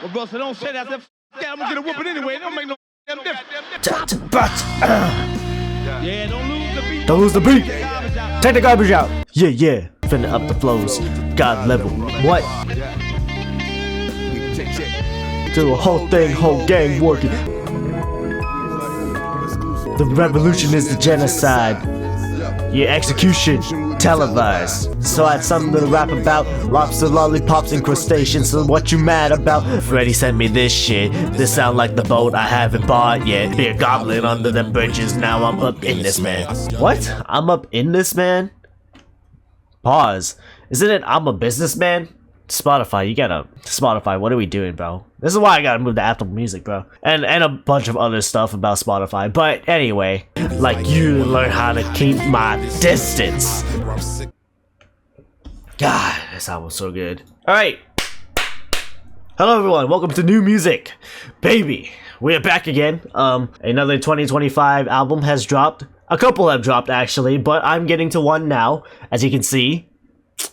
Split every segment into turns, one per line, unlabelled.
Well, bro, so don't say that. I'm gonna get a whooping anyway. It don't make no damn difference. Yeah, don't lose the beat.
Don't lose the beat. Take the garbage out. Yeah, yeah. Finna up the flows. God level. What? Do a whole thing, whole gang working. The revolution is the genocide. Your execution televised. So I had something to rap about. Lobster, lollipops, and crustaceans. So what you mad about? Freddie sent me this shit. This sound like the boat I haven't bought yet. Be a goblin under the bridges. Now I'm up in this man. What? I'm up in this man? Pause. Isn't it I'm a businessman? Spotify, you gotta... Spotify, what are we doing, bro? This is why I gotta move to Apple Music, bro. And a bunch of other stuff about Spotify. But anyway, like you learn how to keep my distance. God, this album's so good. Alright. Hello everyone, welcome to New Music. Baby, we are back again. Another 2025 album has dropped. A couple have dropped actually, but I'm getting to one now. As you can see,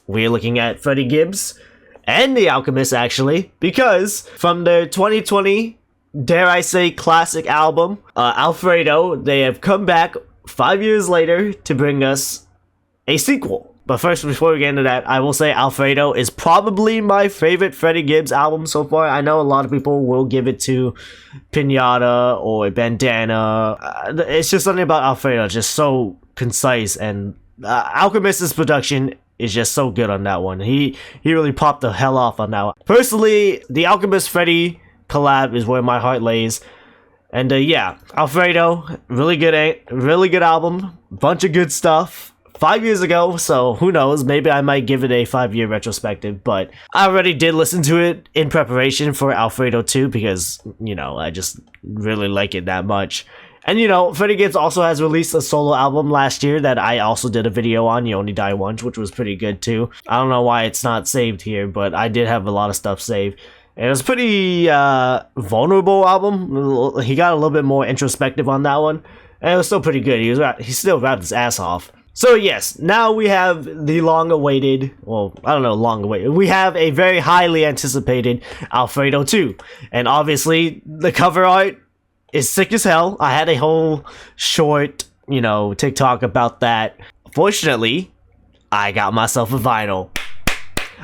we're looking at freddiegibbs. And the Alchemist actually, because from their 2020, dare I say, classic album, Alfredo, they have come back 5 years later to bring us a sequel. But first, before we get into that, I will say Alfredo is probably my favorite freddiegibbs album so far. I know a lot of people will give it to Pinata or Bandana. It's just something about Alfredo, just so concise, and Alchemist's production is just so good on that one. He really popped the hell off on that one. Personally, the Alchemist Freddie collab is where my heart lays. And yeah, Alfredo, really good album, bunch of good stuff. 5 years ago, so who knows, maybe I might give it a 5-year retrospective, but I already did listen to it in preparation for Alfredo 2 because, you know, I just really like it that much. And you know, freddiegibbs also has released a solo album last year that I also did a video on, You Only Die Once, which was pretty good too. I don't know why it's not saved here, but I did have a lot of stuff saved. And it was a pretty vulnerable album. He got a little bit more introspective on that one, and it was still pretty good. He still rapped his ass off. So yes, now we have the long-awaited, well, I don't know, long-awaited. We have a very highly anticipated Alfredo 2. And obviously, the cover art is sick as hell. I had a whole short, you know, TikTok about that. Fortunately, I got myself a vinyl.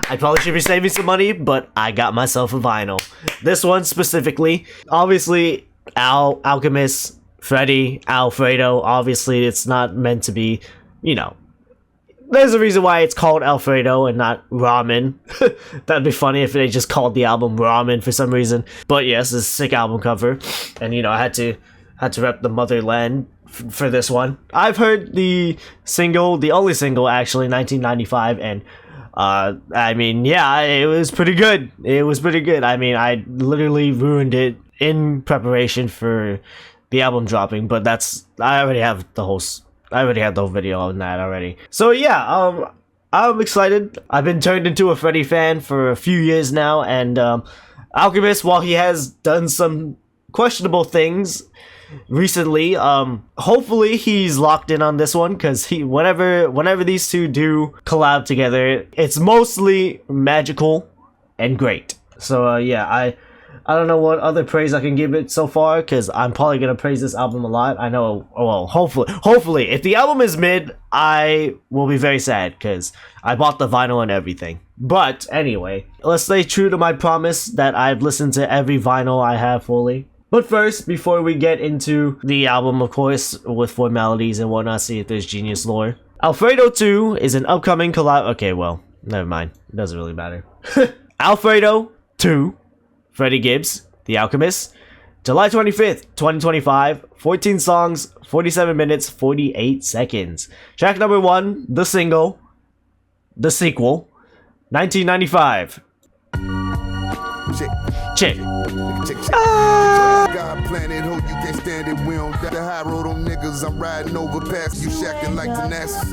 I probably should be saving some money, but I got myself a vinyl. This one specifically, obviously, Alchemist, Freddie, Alfredo, obviously it's not meant to be, you know, there's a reason why it's called Alfredo and not Ramen. That'd be funny if they just called the album Ramen for some reason. But yes, it's a sick album cover, and you know, I had to rep the motherland for this one. I've heard the single, the only single actually, 1995, and I mean, yeah, it was pretty good. It was pretty good. I mean, I literally ruined it in preparation for the album dropping, but I already have the whole video on that already. So yeah, I'm excited. I've been turned into a Freddie fan for a few years now, and Alchemist, while he has done some questionable things recently, hopefully he's locked in on this one, because whenever these two do collab together, it's mostly magical and great. So yeah, I don't know what other praise I can give it so far, because I'm probably going to praise this album a lot. I know, well, hopefully, if the album is mid, I will be very sad, because I bought the vinyl and everything. But anyway, let's stay true to my promise that I've listened to every vinyl I have fully. But first, before we get into the album, of course, with formalities and whatnot, see if there's genius lore. Alfredo 2 is an upcoming collab. Okay, well, never mind. It doesn't really matter. Alfredo 2. freddiegibbs, The Alchemist, July 25th, 2025, 14 songs, 47 minutes, 48 seconds. Track number 1, the single, the sequel, 1995. Check. God planet, hope you can't stand it. We don't got the high road on niggas. I'm riding over past you, shacking like the Ness.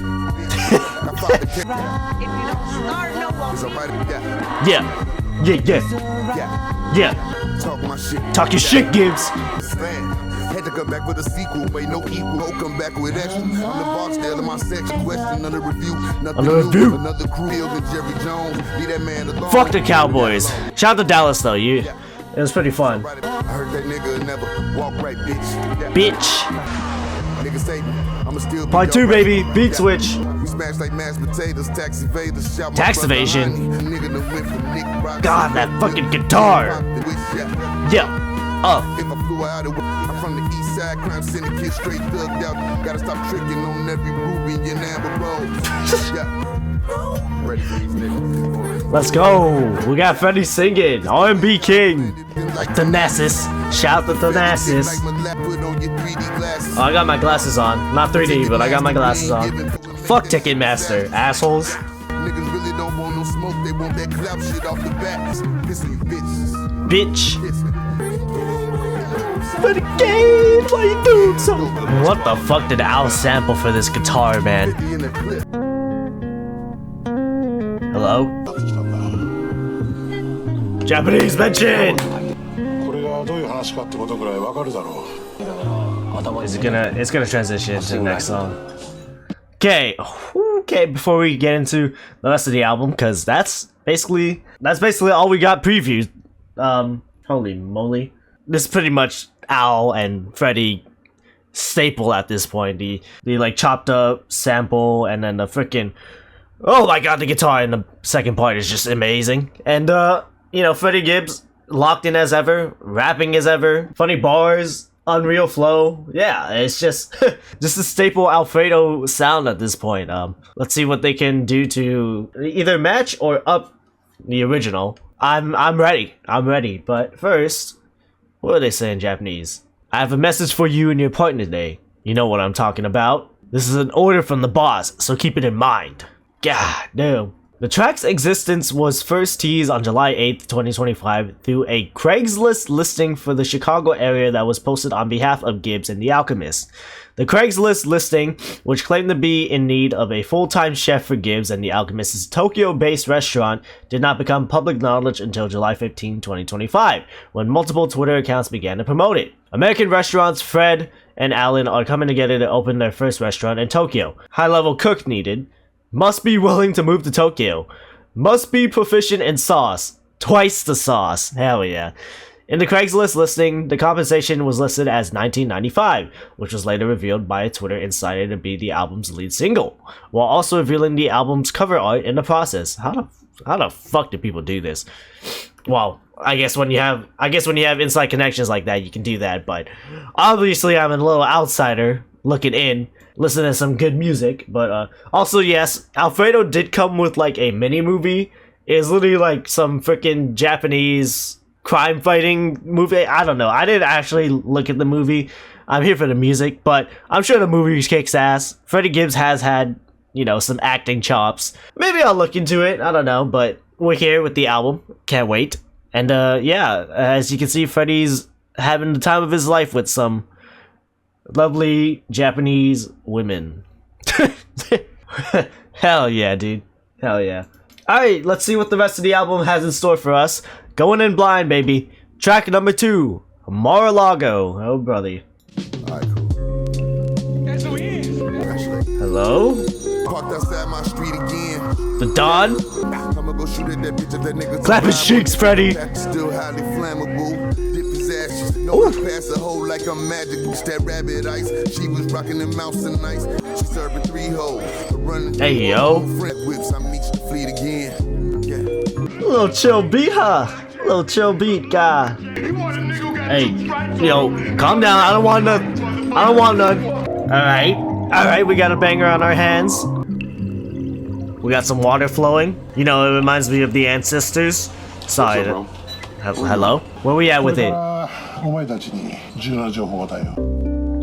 Yeah. Talk my shit. Talk your shit, Gibbs. Had to come back with a sequel, wait, no equal. Come back with extra. I'm the Barksdale in my section. Question under review. Nothing new. Another crew than Jerry Jones. Be that man. Fuck the Cowboys. Shout out to Dallas though. It was pretty fun.
I heard that nigga never walk right, bitch.
Bitch.
Nigga say, I'ma still be
Part 2,
alright.
baby. Beat switch.
We smash like mashed potatoes, tax evaders, shout my
Tax
brother
evasion.
Honey. Nigga done went from Nick Rock.
God, that fucking guitar. Yeah.
If I flew out of I'm from the east side, crime syndicate, straight thugged out. Gotta stop tricking on every ruby and amber rose. Yeah. Ready for these niggas.
Let's go. We got Freddie singing. R&B King. Like Thanasis. Shout to Thanasis. Oh, I got my glasses on. Not 3D, but I got my glasses on. Fuck Ticketmaster, assholes.
Niggas really don't want no smoke, they want that clap shit off the bat. Listen, you bitches.
Bitch. But again, why you doing so? What the fuck did Al sample for this guitar, man? Hello? Japanese mention! It's gonna transition to the next song. Okay, before we get into the rest of the album, because that's basically all we got previewed. Holy moly. This is pretty much Al and Freddie staple at this point. The like chopped up sample and then the freaking, oh my god, the guitar in the second part is just amazing. And you know, Freddie Gibbs locked in as ever, rapping as ever, funny bars, unreal flow. Yeah, it's just just a staple Alfredo sound at this point. Let's see what they can do to either match or up the original. I'm ready. But first, what do they say in Japanese? I have a message for you and your partner today. You know what I'm talking about. This is an order from the boss, so keep it in mind. God damn. The track's existence was first teased on July 8th, 2025 through a Craigslist listing for the Chicago area that was posted on behalf of Gibbs and the Alchemist. The Craigslist listing, which claimed to be in need of a full-time chef for Gibbs and the Alchemist's Tokyo-based restaurant, did not become public knowledge until July 15, 2025, when multiple Twitter accounts began to promote it. American restaurants Fred and Allen are coming together to open their first restaurant in Tokyo. High-level cook needed. Must be willing to move to Tokyo. Must be proficient in sauce. Twice the sauce. Hell yeah. In the Craigslist listing, the compensation was listed as $19.95, which was later revealed by a Twitter insider to be the album's lead single, while also revealing the album's cover art in the process. How the fuck do people do this? Well, I guess when you have inside connections like that, you can do that, but obviously I'm a little outsider looking in, listening to some good music. But also, yes, Alfredo did come with like a mini movie. It's literally like some freaking Japanese crime fighting movie. I don't know. I didn't actually look at the movie. I'm here for the music, but I'm sure the movie kicks ass. Freddie Gibbs has had, you know, some acting chops. Maybe I'll look into it. I don't know, but we're here with the album. Can't wait. And yeah, as you can see, Freddie's having the time of his life with some lovely Japanese women. Hell yeah, dude. Hell yeah. Alright, let's see what the rest of the album has in store for us. Going in blind, baby. Track number 2, Mar-a-Lago. Oh, brother.
Alright, cool.
That's who he is.
Hello?
Parked outside my street again.
The Don?
I'ma go shoot at that bitch if that nigga
Clap his cheeks, Freddie.
Still highly flammable. Dip his ashes. No, I pass a hole like I'm magic. It's that rabbit ice. She was rocking the mouse and ice. She serving 3 hoes. Running
Hey, yo.
whips. I meet the fleet again. Yeah.
A little chill beat, huh? A little chill beat, guy. Hey, yo, calm down. I don't want none. Alright, we got a banger on our hands. We got some water flowing. You know, it reminds me of the ancestors. Sorry. Hello? Where we at with it?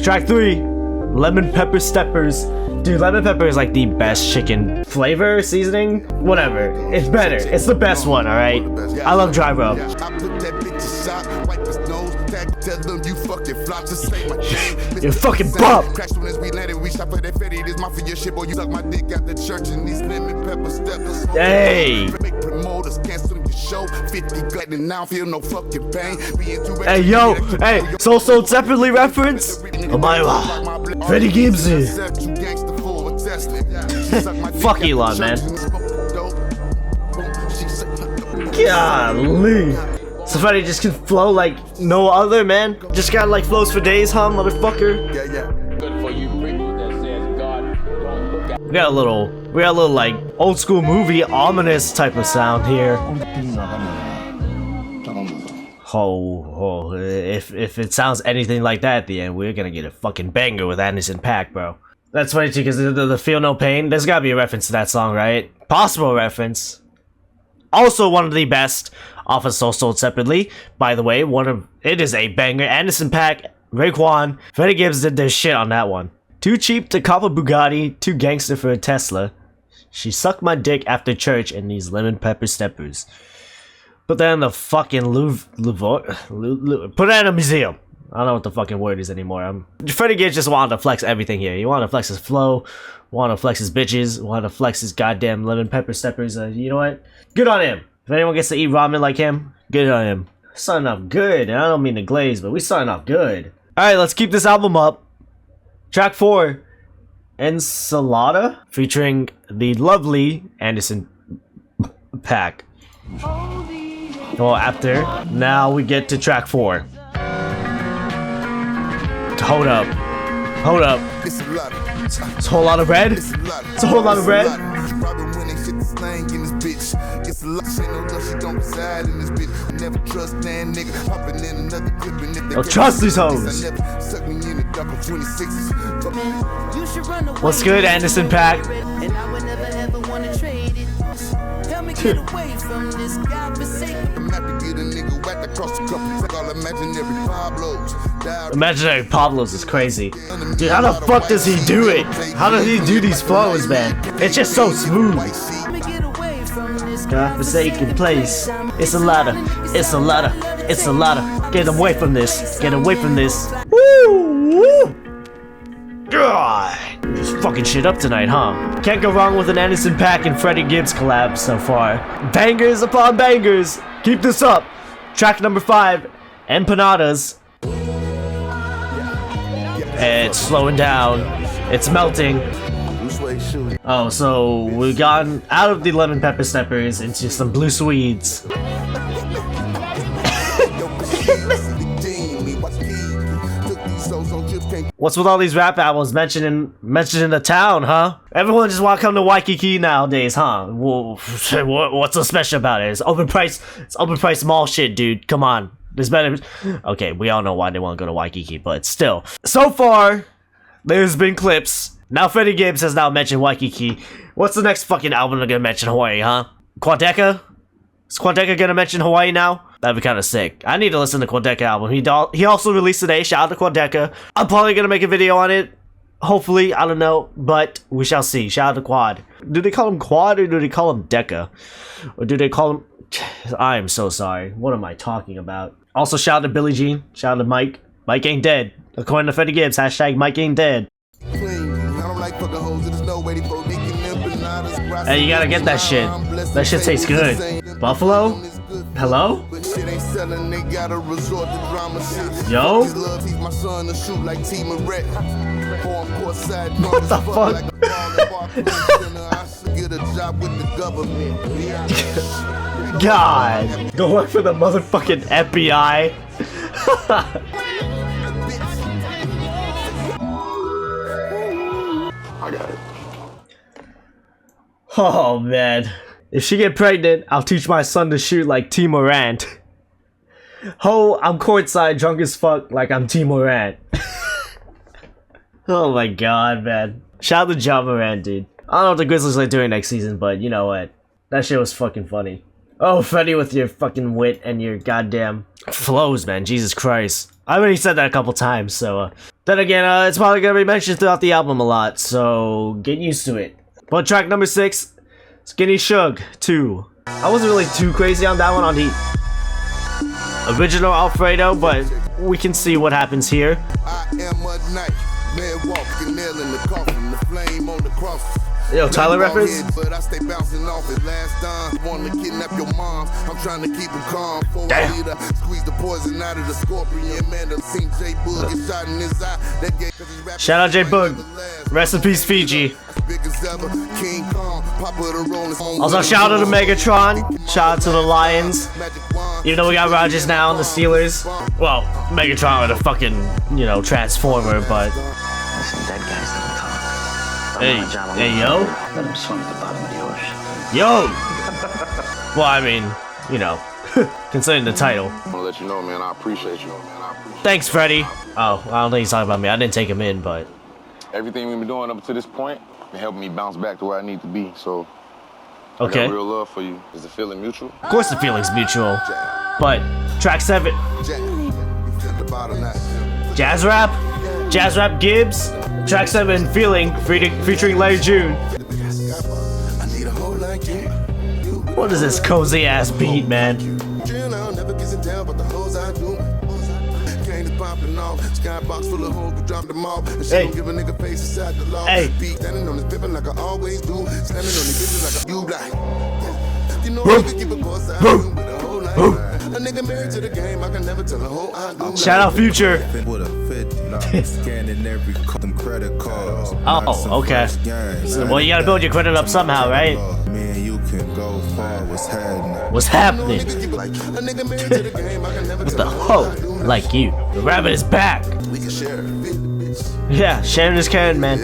Track 3, Lemon Pepper Steppers. Dude, lemon pepper is like the best chicken flavor, seasoning, whatever. It's better. It's the best one, alright? I love dry rub.
I put that bitch aside, wipe his nose, tell them you fucking flop to say my name.
You fucking bump.
Crash soon as we landed, we shot for that Freddie. This mafia shit, boy. You suck my dick at the church and these lemon pepper steppers.
Hey.
Make promoters cancel your show. 50 glad and now feel no fucking pain.
Hey, yo. Hey, so separately reference? Omaewa, Freddie Gibbs. Fuck Elon, man. Golly. So Freddie just can flow like no other, man. Just got like flows for days, huh, motherfucker?
Yeah, yeah.
Good for you preachers that says God don't look at.
We got a little like old school movie ominous type of sound here. Oh, if it sounds anything like that at the end, we're gonna get a fucking banger with Anderson .Paak, bro. That's funny too, because the Feel No Pain, there's gotta be a reference to that song, right? Possible reference. Also one of the best off of Soul Sold Separately. By the way, it is a banger. Anderson .Paak, Raekwon, Freddie Gibbs did their shit on that one. Too cheap to cop a Bugatti, too gangster for a Tesla. She sucked my dick after church in these lemon pepper steppers. Put that in the fucking put that in a museum. I don't know what the fucking word is anymore. Freddie Gibbs just wanted to flex everything here. He wanted to flex his flow, wanted to flex his bitches, wanted to flex his goddamn lemon pepper steppers. You know what? Good on him. If anyone gets to eat ramen like him, good on him. Starting off good, and I don't mean to glaze, but we starting off good. Alright, let's keep this album up. Track 4, Ensalada, featuring the lovely Anderson .Paak. Well, after, now we get to track 4. Hold up. Hold up.
It's a lot.
It's a whole lot of red?
It's
a whole lot of red?
Robin when they shit the slang in this bitch. It's a lot. She no love, she don't reside in this bitch. Never trust that nigga. Hopping in another clip and if they
Don't trust these hoes.
Suck me in the dark of 26s.
What's good, Anderson .Paak?
And I would never ever want to trade it. Help me get away from this godforsaken.
I'm about to get a nigga whacked across the cup. Like all imaginary Pablos.
Imaginary Pablos is crazy. Dude, how the fuck does he do it? How does he do these flows, man? It's just so smooth.
Help me get away from this
Godforsaken place. It's a ladder. It's a ladder. It's a ladder. Get away from this. Get away from this. Woo! Woo! God. Just fucking shit up tonight, huh? Can't go wrong with an Anderson .Paak and Freddie Gibbs collab so far. Bangers upon bangers. Keep this up. Track number 5, Empanadas. It's slowing down. It's melting. Oh, so we've gotten out of the lemon pepper steppers into some blue swedes. What's with all these rap albums mentioning the town, huh? Everyone just want to come to Waikiki nowadays, huh? Well, what's so special about it? It's open price mall shit, dude. Come on. There's better. Okay, we all know why they want to go to Waikiki, but still. So far, there's been clips. Now Freddie Gibbs has now mentioned Waikiki. What's the next fucking album they're gonna mention Hawaii, huh? Quadeca? Is Quadeca gonna mention Hawaii now? That'd be kind of sick. I need to listen to Quadeca album. He also released today. Shout out to Quadeca. I'm probably gonna make a video on it. Hopefully, I don't know, but we shall see. Shout out to Quad. Do they call him Quad or do they call him Deca? Or do they call him... I am so sorry. What am I talking about? Also, shout out to Billie Jean. Shout out to Mike. Mike ain't dead. According to Freddie Gibbs, hashtag Mike ain't dead. Hey, you gotta get that shit. That shit tastes good. Buffalo? Hello? Yo? What the fuck? God. Go work for the motherfucking FBI.
I got it.
Oh man. If she get pregnant, I'll teach my son to shoot like T. Morant. Ho, I'm courtside drunk as fuck like I'm T. Morant. Oh my god, man. Shout out to Ja Morant, dude. I don't know what the Grizzlies are doing next season, but you know what? That shit was fucking funny. Oh, Freddie with your fucking wit and your goddamn flows, man. Jesus Christ. I already said that a couple times, so... Then again, it's probably gonna be mentioned throughout the album a lot, so get used to it. But track number 6, Skinny Suge 2. I wasn't really too crazy on that one on the original Alfredo, but we can see what happens here. Yo, Tyler reference?
But I stay bouncing off it last time. Want to kidnap your mom. I'm trying to keep him calm.
Damn.
Squeeze the poison out of the scorpion. Man, I've seen J Boog get shot in his eye.
Shout out J Boog. Rest in peace, Fiji. Also, shout out to Megatron. Shout out to the Lions. Even though we got Rogers now on the Steelers. Well, Megatron with a fucking, you know, transformer, but...
Listen, dead guys don't talk.
Hey, yo?
Let him swim at the bottom of the ocean.
Yo! Well, I mean, you know, considering the title.
I want to let you know, man, I appreciate you.
Thanks, Freddie. Oh, I don't think he's talking about me. I didn't take him in, but...
Everything we've been doing up to this point been helping me bounce back to where I need to be, so...
Okay.
I got real love for you. Is the feeling mutual?
Of course the feeling's mutual. But, track 7. Jazz rap? Jazz rap Gibbs? Track 7, Feeling, featuring Larry June. What is this cozy ass beat, man? Hey. Hey. Shout out Future. Oh, okay. Well, you gotta build your credit up somehow, right? What's happening? What the ho? Like you. The rabbit is back. Yeah, sharing is caring, man.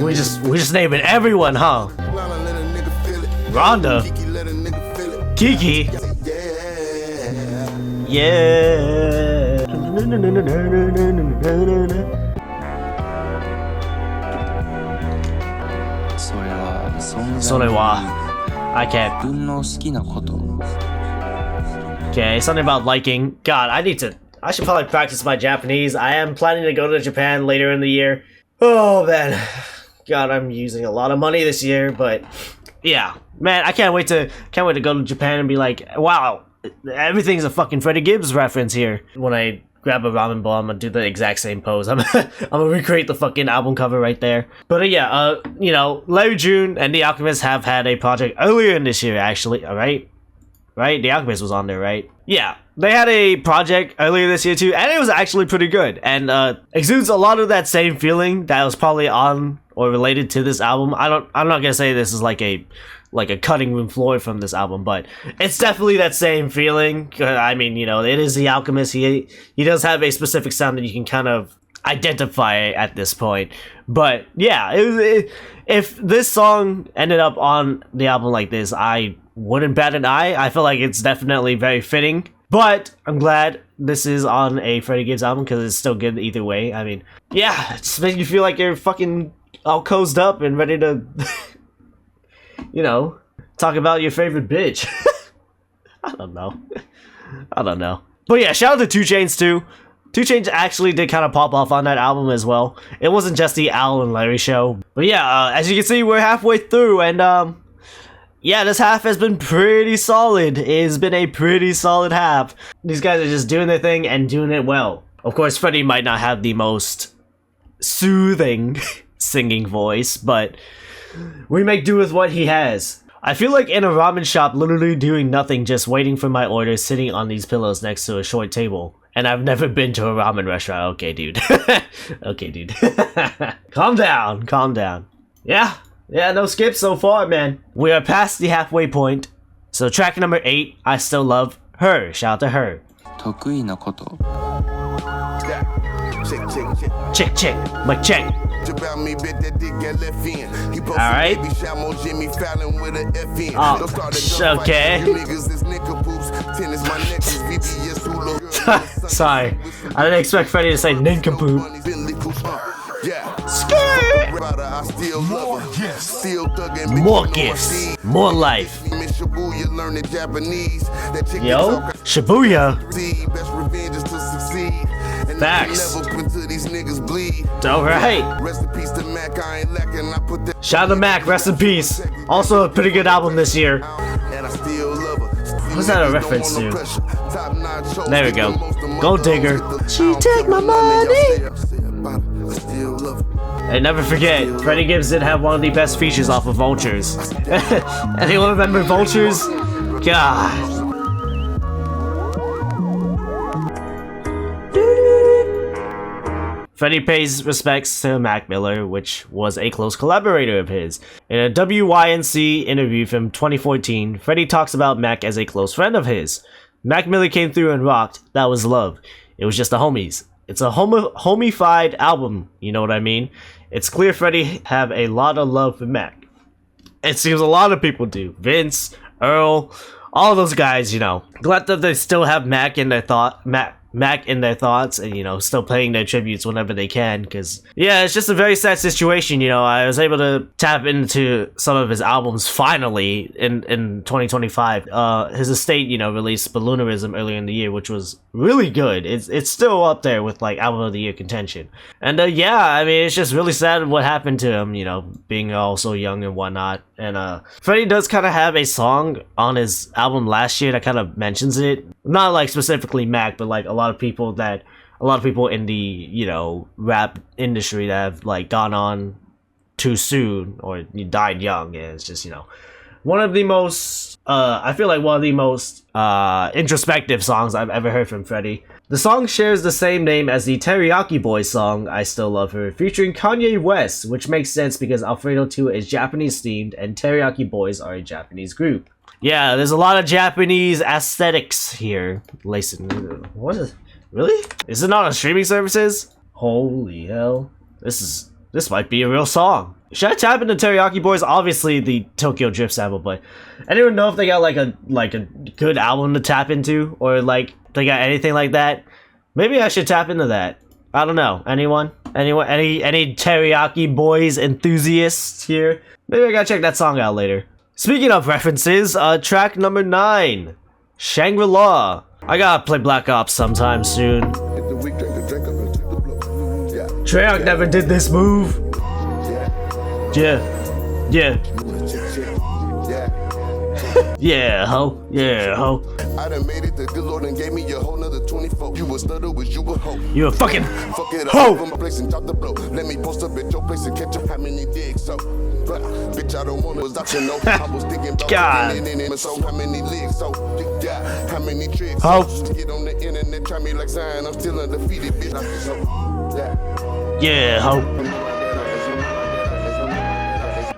We just naming everyone, huh? Rhonda. Kiki. Yeah. I can't. Okay, something about liking. God, I should probably practice my Japanese. I am planning to go to Japan later in the year. Oh man. God, I'm using a lot of money this year, but yeah. Man, I can't wait to go to Japan and be like, wow, everything's a fucking Freddie Gibbs reference here. When I grab a ramen bowl, I'm gonna do the exact same pose. I'm gonna recreate the fucking album cover right there. But yeah, you know, Larry June and The Alchemist have had a project earlier in this year, actually. Alright? Right? The Alchemist was on there, right? Yeah. They had a project earlier this year too, and it was actually pretty good. And exudes a lot of that same feeling that was probably on or related to this album. I'm not gonna say this is like a cutting room floor from this album, but it's definitely that same feeling. I mean, you know, it is The Alchemist. He does have a specific sound that you can kind of identify at this point. But yeah, if this song ended up on the album like this, I wouldn't bat an eye. I feel like it's definitely very fitting. But I'm glad this is on a Freddie Gibbs album because it's still good either way. I mean, yeah, it just makes you feel like you're fucking all cozied up and ready to, you know, talk about your favorite bitch. I don't know. But yeah, shout out to 2 Chainz too. 2 Chainz actually did kind of pop off on that album as well. It wasn't just the Al and Larry show. But yeah, as you can see, we're halfway through, and yeah, this half has been pretty solid. It's been a pretty solid half. These guys are just doing their thing and doing it well. Of course, Freddie might not have the most soothing singing voice, but we make do with what he has. I feel like in a ramen shop, literally doing nothing, just waiting for my order, sitting on these pillows next to a short table. And I've never been to a ramen restaurant. Okay, dude. Okay, dude. Calm down. Yeah, no skips so far, man. We are past the halfway point. So track number 8, I Still Love Her. Shout out to her. Check. Mic check. Alright. Oh, okay. Sorry. I didn't expect Freddie to say nincompoop. Skirt! More gifts. More life. Yo, Shibuya. Facts. Alright. Shout out to Mac, rest in peace. Also a pretty good album this year. What's that a reference to? There we go. Gold digger. She take my money. And never forget, Freddie Gibbs did have one of the best features off of Vultures. Anyone remember Vultures? God. Freddie pays respects to Mac Miller, which was a close collaborator of his. In a WYNC interview from 2014, Freddie talks about Mac as a close friend of his. Mac Miller came through and rocked. That was love. It was just the homies. It's a homified album, you know what I mean? It's clear Freddie have a lot of love for Mac. It seems a lot of people do. Vince, Earl, all those guys, you know. Glad that they still have Mac in their Mac in their thoughts, and you know, still paying their tributes whenever they can, because yeah, it's just a very sad situation. You know, I was able to tap into some of his albums finally in 2025. His estate, you know, released Balloonerism earlier in the year, which was really good. It's still up there with like album of the year contention. And yeah, I mean, it's just really sad what happened to him, you know, being all so young and whatnot. And Freddie does kind of have a song on his album last year that kind of mentions it, not like specifically Mac, but like a lot of people in the, you know, rap industry that have like gone on too soon or died young. And it's just, you know, one of the most I feel like one of the most introspective songs I've ever heard from Freddie. The song shares the same name as the Teriyaki Boys song I Still Love Her, featuring Kanye West, which makes sense because Alfredo 2 is Japanese themed and Teriyaki Boys are a Japanese group. Yeah, there's a lot of Japanese aesthetics here. Listen, what is... Really? Is it not on streaming services? Holy hell. This might be a real song. Should I tap into Teriyaki Boys? Obviously the Tokyo Drift sample, but I don't even know if they got like a good album to tap into, or like they got anything like that. Maybe I should tap into that. I don't know. Anyone? Any Teriyaki Boys enthusiasts here? Maybe I gotta check that song out later. Speaking of references, track number 9, Shangri-La. I gotta play Black Ops sometime soon. Treyarch never did this move. Yeah. Yeah, ho. Yeah, ho.
I done made it, the good Lord and gave me a whole nother 24. You a stutter, was you a hoe?
You a fucking
Fuck it up,
hoe.
from my place and drop the blow. Let me post up at your place and catch up how many digs, so. Bitch, I don't want to was optional. I was thinking about
God.
So how many legs, so yeah, how many tricks?
Ho.
So, get on the internet, try me like Zion, I'm still undefeated, bitch. So,
Yeah, ho.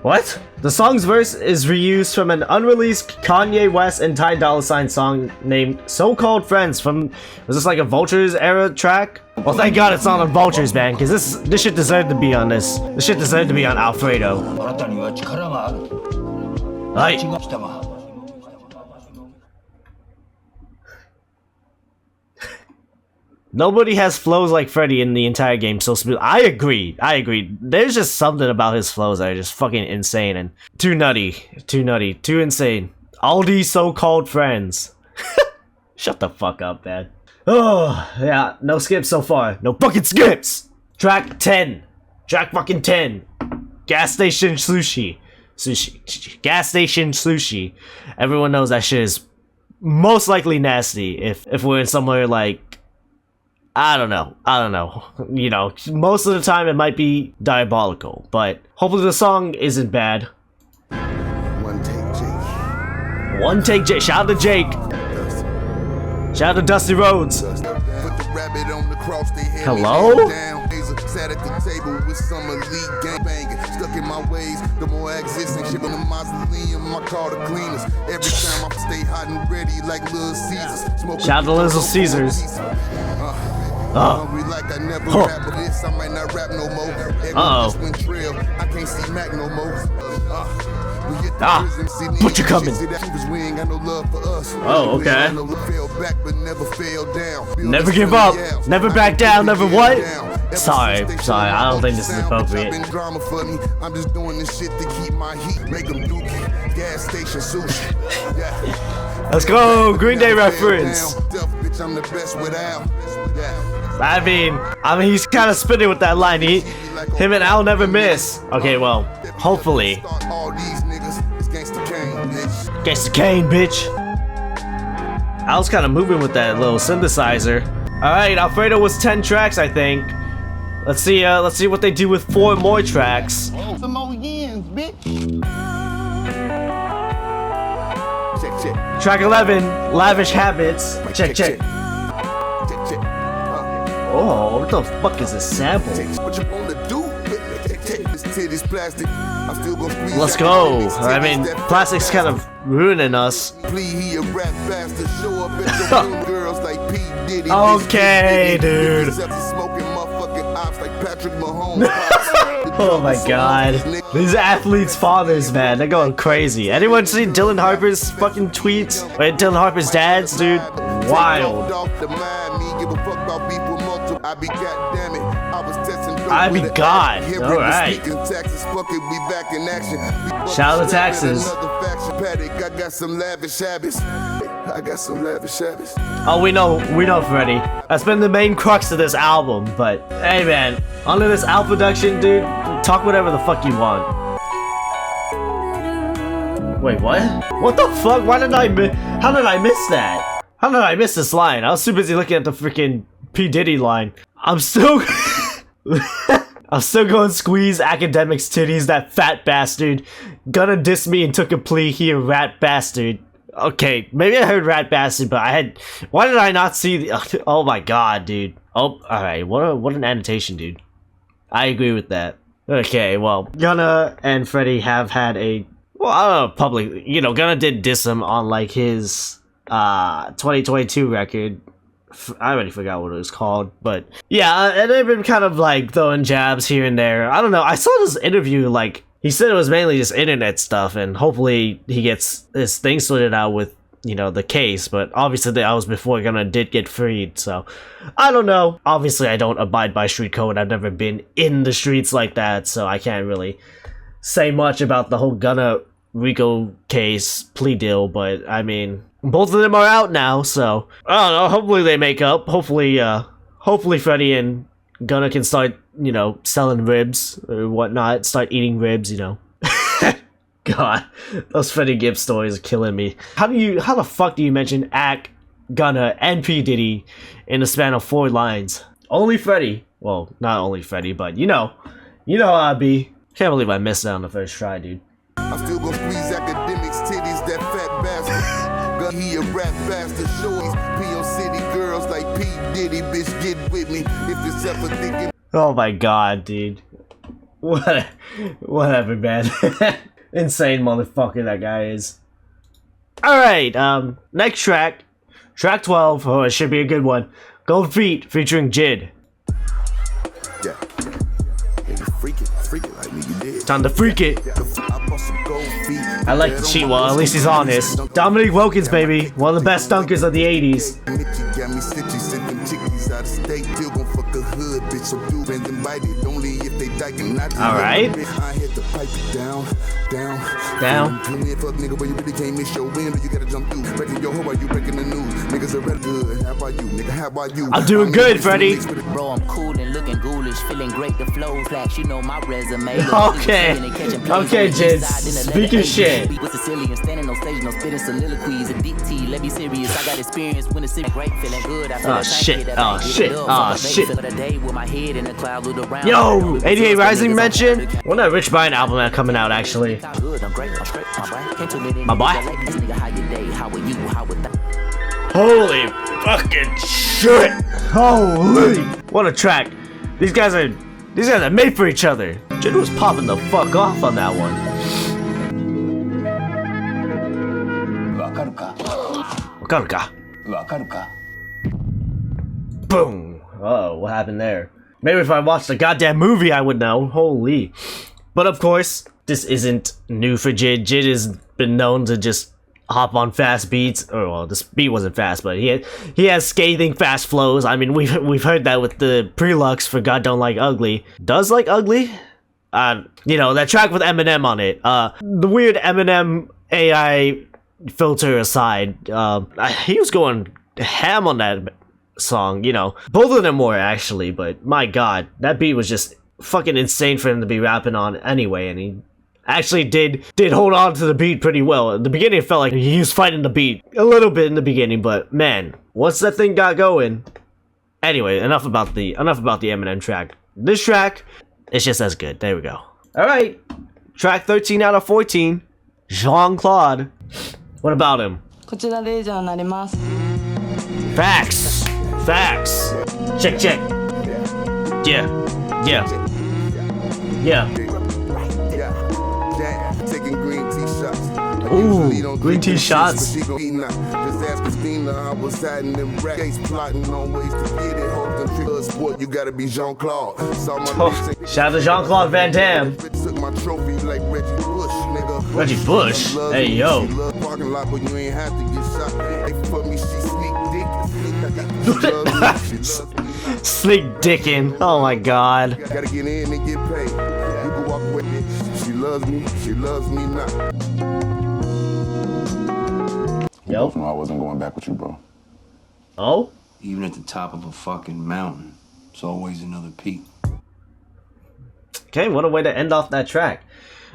What? The song's verse is reused from an unreleased Kanye West and Ty Dolla $ign song named So-Called Friends from... Was this like a Vultures era track? Well, thank God it's not on Vultures, man, because this shit deserved to be on this. This shit deserved to be on Alfredo. Right. Nobody has flows like Freddie in the entire game so smooth. I agree. There's just something about his flows that are just fucking insane and too nutty, too insane. All these so-called friends. Shut the fuck up, man. Oh, yeah, no skips so far. No fucking skips! Track 10. Track fucking 10. Gas Station Sushi. Gas Station Sushi. Everyone knows that shit is most likely nasty if we're in somewhere like... I don't know. You know, most of the time it might be diabolical, but hopefully the song isn't bad. One take Jake. Shout out to Jake. Shout out to Dusty Rhodes. Hello?
Sat at the table with some elite gangbanging. Stuck in my ways, the more I exist and shit on the mausoleum. I call the cleaners. Every time I stay hot and ready like Little Caesars.
Shout out to Little Caesars.
Like I never rap with this, I might not rap no more. Trail, I can't see Mac no more.
What you coming? Oh, okay. Never give up, never back down, never what? Sorry, I don't think this is appropriate.
I'm just doing this shit to keep my heat, make them do gas station sushi.
Let's go, Green Day reference.
I'm the best without.
I mean, he's kind of spinning with that line. Him and Al never miss. Okay, well, hopefully. Gangsta Kane, bitch. Al's kind of moving with that little synthesizer. All right, Alfredo was 10 tracks, I think. Let's see what they do with 4 more tracks.
Some more yens, bitch. Check.
Track 11, Lavish Habits. Check. Oh, what the fuck is this sample?
What you wanna do? Take this titties plastic. I'm still gonna squeeze.
Let's go. I mean, plastic's kind of ruining us.
He a rap bastard. Show up at the room, girls like P. Diddy.
Okay, dude.
Smoking motherfucking ops like Patrick Mahomes.
Oh my god. These athletes' fathers, man, they're going crazy. Anyone see Dylan Harper's fucking tweets? Wait, Dylan Harper's dad's, dude? Wild. I be God. Alright. Shout out to Texas.
I got some lavish habits.
Oh, we know, Freddie. That's been the main crux of this album, but hey, man, under this Al production, dude, talk whatever the fuck you want. Wait, what? What the fuck? How did I miss that? How did I miss this line? I was too busy looking at the freaking P. Diddy line. I'm still going squeeze academics titties, that fat bastard. Gonna diss me and took a plea here, rat bastard. Okay, maybe I heard rat bastard, but why did I not see the, oh my god, dude. Oh, alright, what an annotation, dude. I agree with that. Okay, well, Gunna and Freddie have had a, well, I don't know, public, you know, Gunna did diss him on, like, his, 2022 record. I already forgot what it was called, but yeah, and they've been kind of, like, throwing jabs here and there. I don't know, I saw this interview, like, he said it was mainly just internet stuff, and hopefully he gets his thing sorted out with, you know, the case, but obviously that was before Gunna did get freed, so I don't know. Obviously I don't abide by street code, I've never been in the streets like that, so I can't really say much about the whole Gunna Rico case plea deal, but I mean, both of them are out now, so I don't know, hopefully they make up. Hopefully Freddie and Gunna can start, you know, selling ribs or whatnot, start eating ribs, you know. God, those freddiegibbs stories are killing me. How the fuck do you mention Ack, Gunna, and P. Diddy in the span of 4 lines? Only Freddie. Well, not only Freddie, but you know how I be. Can't believe I missed that on the first try, dude.
I'm still gonna squeeze academics titties, that fat bastard. He a rap bastard. Show these P.O. City girls like P. Diddy, bitch, get with me. If it's ever thinking.
Oh my god, dude. Whatever, man. Insane motherfucker that guy is. Alright, next track. Track 12. Oh, it should be a good one. Gold Feet featuring Jid.
Yeah. Freak it like me, you did.
Time to freak it. I like the cheat, well, at least he's honest. Dominique Wilkins, baby. One of the best dunkers of the 80s. Alright. Down. I'm doing good, Freddie.
Bro, I'm cool and looking ghoulish, feeling great. The flow flash, you know my resume.
Okay, Jid. Speak your shit.
With Sicilian standing on stage, no spitting soliloquies. A deep tea, let me serious. I got experience when it's great, feeling good.
Oh shit. Yo, 88 Rising mention. When that Rich Brian album coming out, actually. My boy. Holy fucking shit! Holy! What a track! These guys are made for each other. Jid was popping the fuck off on that one. Wakaruka. Boom! Oh, what happened there? Maybe if I watched the goddamn movie, I would know. Holy! But of course, this isn't new for Jid. Jid has been known to just hop on fast beats, or well, this beat wasn't fast, but he has scathing fast flows. I mean, we've heard that with the Prelux for God Don't Like Ugly. Does Like Ugly? You know, that track with Eminem on it. The weird Eminem AI filter aside, he was going ham on that song, you know. Both of them were, actually, but my god, that beat was just fucking insane for him to be rapping on anyway, and he actually did hold on to the beat pretty well. At the beginning, it felt like he was fighting the beat a little bit in the beginning, but man, once that thing got going. Anyway, enough about the Eminem track. This track is just as good. There we go. All right, track 13 out of 14, Jean-Claude. What about him? Facts. Check. Yeah. Yeah. Yeah.
Taking green tea shots.
Ooh, green tea shots.
Just ask Christina, I was hiding them racks, plotting on ways to get it. Hope the trigger sport, you gotta be Jean-Claude.
Oh, shout out to Jean-Claude Van Damme.
Took my trophy like Reggie Bush, nigga.
Reggie Bush? Hey, yo.
Parking lot, but you ain't have to get shot. Hey, for me, she sneak dick.
Sneak dickin'. Oh my god.
Gotta get in and get paid. You can walk with me. She loves me not.
Yo.
No, I wasn't going back with you, bro.
Oh?
Even at the top of a fucking mountain, it's always another peak.
Okay, what a way to end off that track.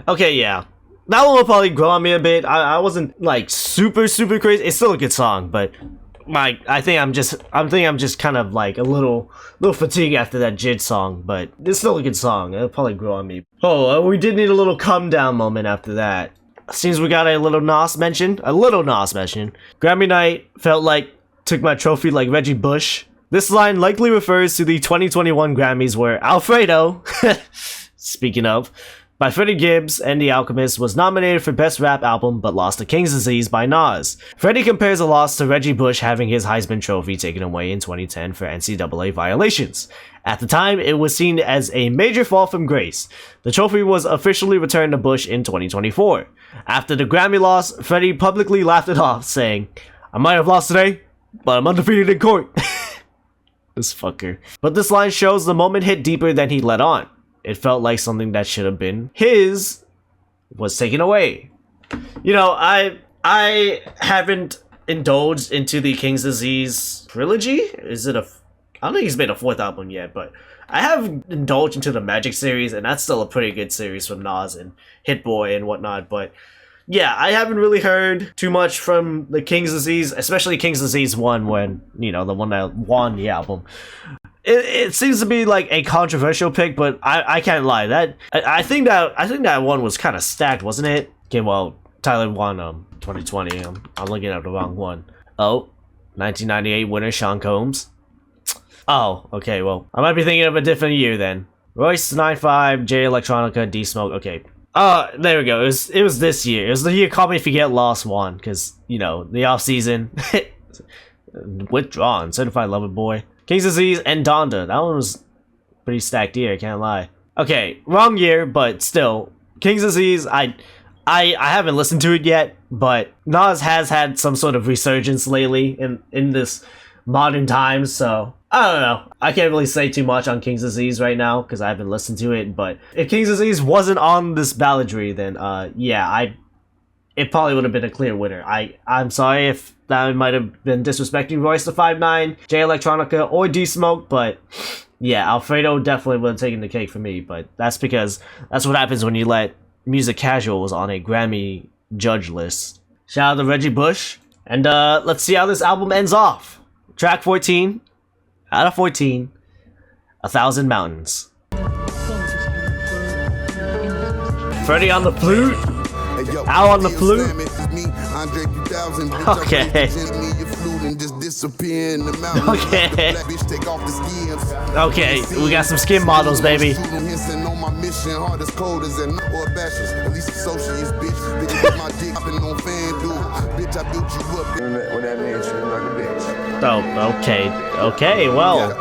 Okay, yeah. That one will probably grow on me a bit. I wasn't like super crazy. It's still a good song, but I think I'm just kind of like a little fatigued after that Jid song, but it's still a good song. It'll probably grow on me. Oh, we did need a little come down moment after that. Seems we got a little Nas mention. Grammy night felt like took my trophy like Reggie Bush. This line likely refers to the 2021 Grammys where Alfredo, speaking of, by Freddie Gibbs and The Alchemist was nominated for Best Rap Album but lost to King's Disease by Nas. Freddie compares the loss to Reggie Bush having his Heisman Trophy taken away in 2010 for NCAA violations. At the time, it was seen as a major fall from grace. The trophy was officially returned to Bush in 2024. After the Grammy loss, Freddie publicly laughed it off, saying, "I might have lost today, but I'm undefeated in court." This fucker. But this line shows the moment hit deeper than he let on. It felt like something that should have been his was taken away. You know, I haven't indulged into the King's Disease trilogy. Is it a... I don't think he's made a 4th album yet, but I have indulged into the Magic series, and that's still a pretty good series from Nas and Hit Boy and whatnot, but yeah, I haven't really heard too much from the King's Disease, especially King's Disease 1 when, you know, the one that won the album. It seems to be like a controversial pick, but I can't lie. I think that one was kind of stacked, wasn't it? Okay, well, Tyler won 2020. I'm looking at the wrong one. Oh, 1998 winner Sean Combs. Oh, okay, well, I might be thinking of a different year then. Royce 95, J Electronica, D Smoke. Okay. There we go. It was this year. It was the year Call Me If You Get Lost won, because, you know, the off season. Withdrawn, Certified Lover Boy. King's Disease and Donda. That one was pretty stacked year, I can't lie. Okay, wrong year, but still. King's Disease, I haven't listened to it yet, but Nas has had some sort of resurgence lately in this modern times, so I don't know. I can't really say too much on King's Disease right now because I haven't listened to it, but if King's Disease wasn't on this balladry, then yeah, it probably would have been a clear winner. I'm sorry if that might have been disrespecting Royce the 5'9", J Electronica, or D Smoke, but yeah, Alfredo definitely would have taken the cake for me, but that's because that's what happens when you let music casuals on a Grammy judge list. Shout out to Reggie Bush, and let's see how this album ends off. Track 14, out of 14, 1,000 Mountains. Freddie on the flute. Al on the flute. Okay. Okay. Okay, we got some skin models, baby. Oh, okay. Okay, well.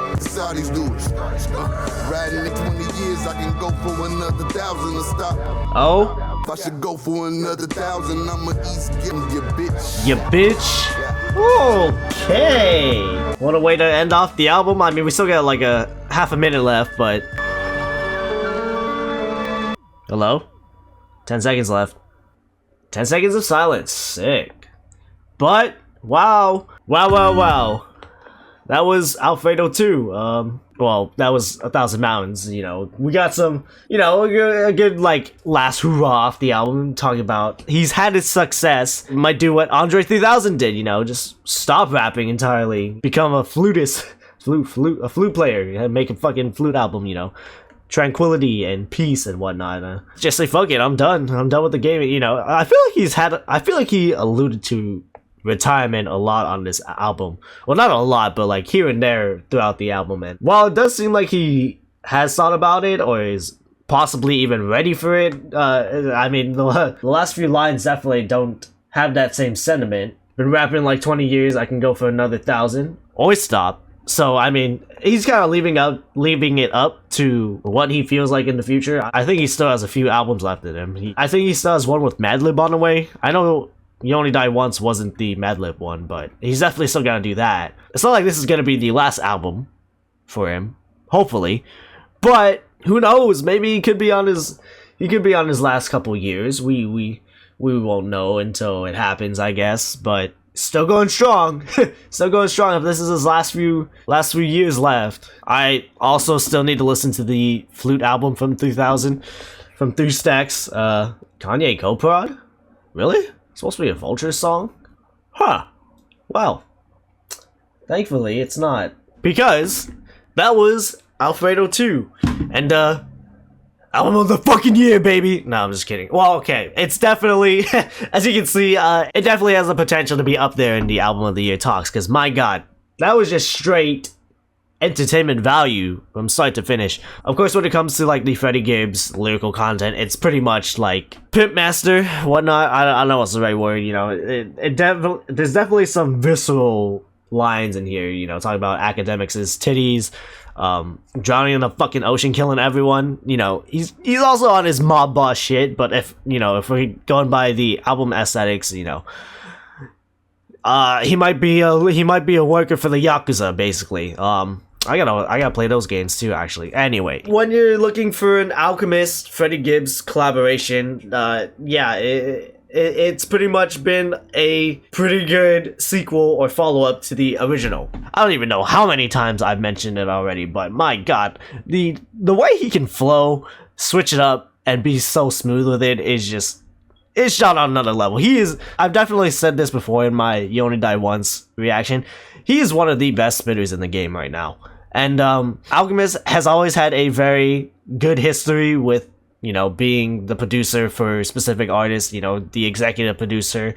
Oh.
If I should go for another 1,000, I'ma eat you bitch.
You bitch. Okay. What a way to end off the album. I mean, we still got like a half a minute left, but... Hello? 10 seconds left. 10 seconds of silence. Sick. But, wow. Wow. That was Alfredo 2. Well, that was 1,000 Mountains, you know. We got some, you know, a good, like, last hurrah off the album, talking about he's had his success. Might do what Andre 3000 did, you know, just stop rapping entirely, become a flutist, a flute player, and make a fucking flute album, you know. Tranquility and peace and whatnot. Just say, fuck it, I'm done with the game, you know. I feel like he alluded to retirement a lot on this album. Well, not a lot, but like here and there throughout the album. And while it does seem like he has thought about it or is possibly even ready for it. I mean, the last few lines definitely don't have that same sentiment. Been rapping like 20 years, I can go for another 1,000 or stop. So, I mean, he's kind of leaving it up to what he feels like in the future. I think he still has a few albums left in him. I think he still has one with Madlib on the way. I know You Only Die Once wasn't the Madlib one, but he's definitely still gonna do that. It's not like this is gonna be the last album for him, hopefully. But who knows? Maybe he could be on his last couple years. We won't know until it happens, I guess. But still going strong. Still going strong if this is his last few years left. I also still need to listen to the Flute album from 2000 from 3 Stacks. Kanye co-prod? Really? It's supposed to be a Vulture song? Huh. Well, thankfully it's not, because that was Alfredo 2 and album of the fucking year, baby. No, I'm just kidding. Well, okay, it's definitely, as you can see, it definitely has the potential to be up there in the album of the year talks, because my god, that was just straight entertainment value from start to finish. Of course, when it comes to like the Freddie Gibbs lyrical content, it's pretty much like Pimp Master, whatnot. I don't know what's the right word, you know. There's definitely some visceral lines in here, you know, talking about academics' titties, drowning in the fucking ocean, killing everyone. You know, he's also on his mob boss shit. But if we're going by the album aesthetics, you know, he might be a worker for the Yakuza, basically. I gotta play those games too, actually. Anyway, when you're looking for an Alchemist Freddie Gibbs collaboration, it's pretty much been a pretty good sequel or follow-up to the original. I don't even know how many times I've mentioned it already, but my god, the way he can flow, switch it up, and be so smooth with it is just, it's shot on another level. I've definitely said this before in my You Only Die Once reaction, he is one of the best spitters in the game right now. And Alchemist has always had a very good history with, you know, being the producer for specific artists, you know, the executive producer.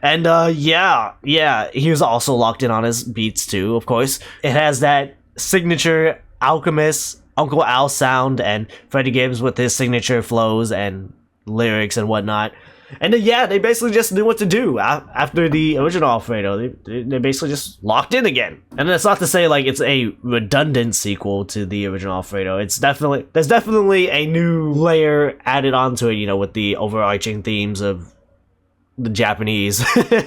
And he was also locked in on his beats too, of course. It has that signature Alchemist, Uncle Al sound, and Freddie Gibbs with his signature flows and lyrics and whatnot. And they basically just knew what to do after the original Alfredo. They basically just locked in again. And that's not to say like it's a redundant sequel to the original Alfredo. There's definitely a new layer added onto it, you know, with the overarching themes of the Japanese.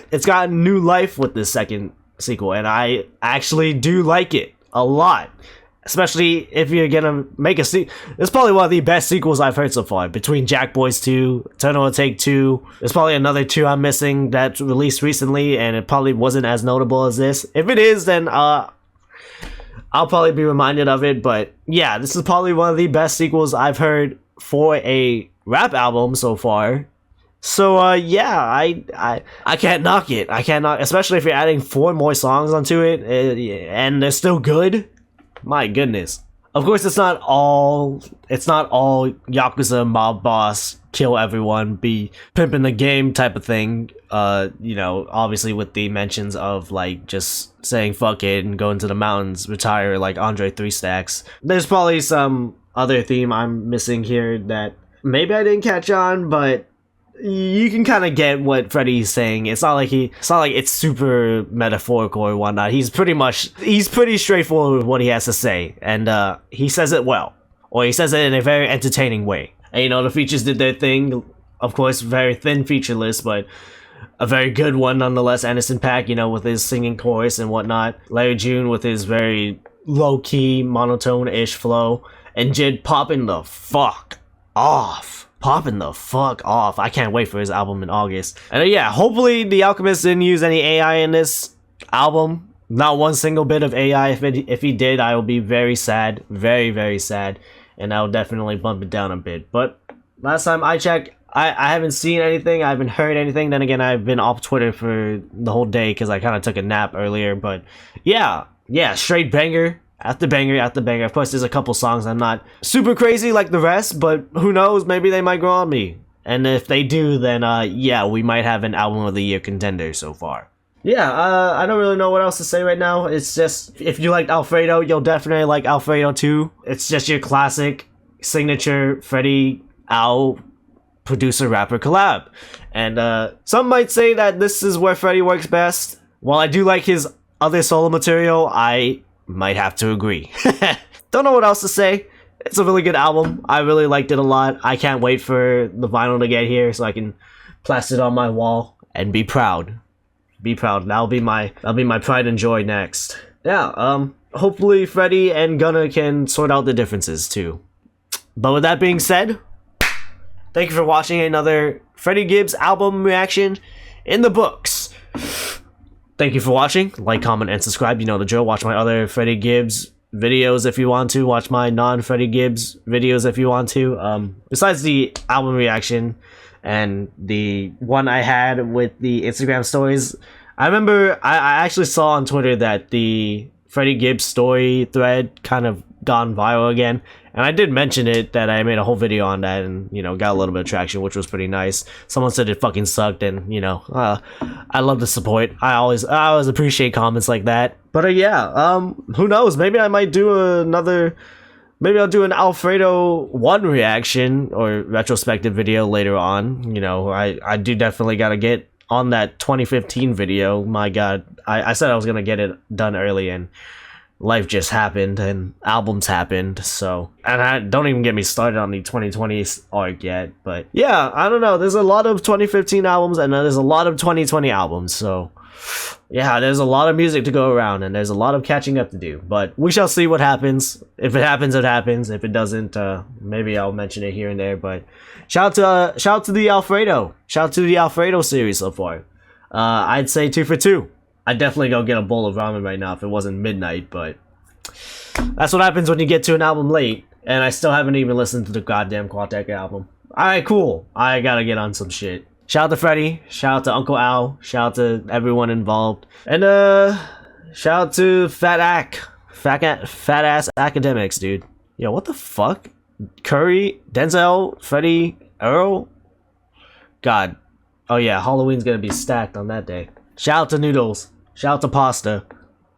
It's got new life with this second sequel, and I actually do like it a lot. Especially if you're gonna make a sequel. It's probably one of the best sequels I've heard so far. Between Jack Boys 2, Eternal Take 2, there's probably another 2 I'm missing that released recently, and it probably wasn't as notable as this. If it is, then I'll probably be reminded of it. But yeah, this is probably one of the best sequels I've heard for a rap album so far. So I can't knock it. I can't knock, especially if you're adding 4 more songs onto it, and they're still good. My goodness. Of course, it's not all Yakuza mob boss, kill everyone, be pimping the game type of thing. You know, obviously with the mentions of like just saying fuck it and going to the mountains, retire like Andre 3 Stacks. There's probably some other theme I'm missing here that maybe I didn't catch on, but you can kind of get what Freddie's saying. It's not like it's super metaphorical or whatnot. He's pretty straightforward with what he has to say, and he says it well, or he says it in a very entertaining way. And you know, the features did their thing. Of course, very thin feature list, but a very good one nonetheless. Anderson .Paak, you know, with his singing chorus and whatnot. Larry June with his very low-key, monotone-ish flow, and Jid popping the fuck off. I can't wait for his album in August. And yeah, hopefully the Alchemist didn't use any AI in this album. Not one single bit of AI. If he did, I will be very sad. Very, very sad. And I'll definitely bump it down a bit. But last time I checked, I haven't seen anything. I haven't heard anything. Then again, I've been off Twitter for the whole day because I kind of took a nap earlier. But yeah, straight banger. After banger after banger. Of course, there's a couple songs I'm not super crazy like the rest, but who knows? Maybe they might grow on me. And if they do, then yeah, we might have an album of the year contender so far. yeah, I don't really know what else to say right now. It's just, if you liked Alfredo, you'll definitely like Alfredo too. It's just your classic signature Freddie Al producer rapper collab. And some might say that this is where Freddie works best. While I do like his other solo material, I might have to agree. Don't know what else to say. It's a really good album. I really liked it a lot. I can't wait for the vinyl to get here so I can plaster it on my wall and be proud. Be proud. That'll be my pride and joy next. Yeah, hopefully Freddie and Gunna can sort out the differences too. But with that being said, thank you for watching another Freddie Gibbs album reaction in the books. Thank you for watching. Like, comment, and subscribe. You know the drill. Watch my other Freddie Gibbs videos if you want to. Watch my non-Freddie Gibbs videos if you want to. Besides the album reaction and the one I had with the Instagram stories, I remember I actually saw on Twitter that the Freddie Gibbs story thread kind of gone viral again, and I did mention it, that I made a whole video on that, and you know, got a little bit of traction, which was pretty nice. Someone said it fucking sucked, and you know, I love the support. I always appreciate comments like that. But yeah, who knows, maybe I might do another, maybe I'll do an Alfredo 1 reaction or retrospective video later on. You know, I do definitely gotta get on that 2015 video. My god, I said I was gonna get it done early, and life just happened and albums happened. So, and I don't even get me started on the 2020 arc yet. But yeah, I don't know, there's a lot of 2015 albums and there's a lot of 2020 albums, so yeah, there's a lot of music to go around and there's a lot of catching up to do. But we shall see what happens. If it happens, it happens. If it doesn't, maybe I'll mention it here and there. But shout out to the Alfredo, shout out to the Alfredo series so far. I'd say 2 for 2. I'd definitely go get a bowl of ramen right now if it wasn't midnight, but that's what happens when you get to an album late, and I still haven't even listened to the goddamn Quartet album. Alright, cool. I gotta get on some shit. Shout out to Freddie, shout out to Uncle Al, shout out to everyone involved, and shout out to fat ass academics, dude. Yo, what the fuck? Curry, Denzel, Freddie, Earl? God. Oh yeah, Halloween's gonna be stacked on that day. Shout out to noodles. Shout out to pasta.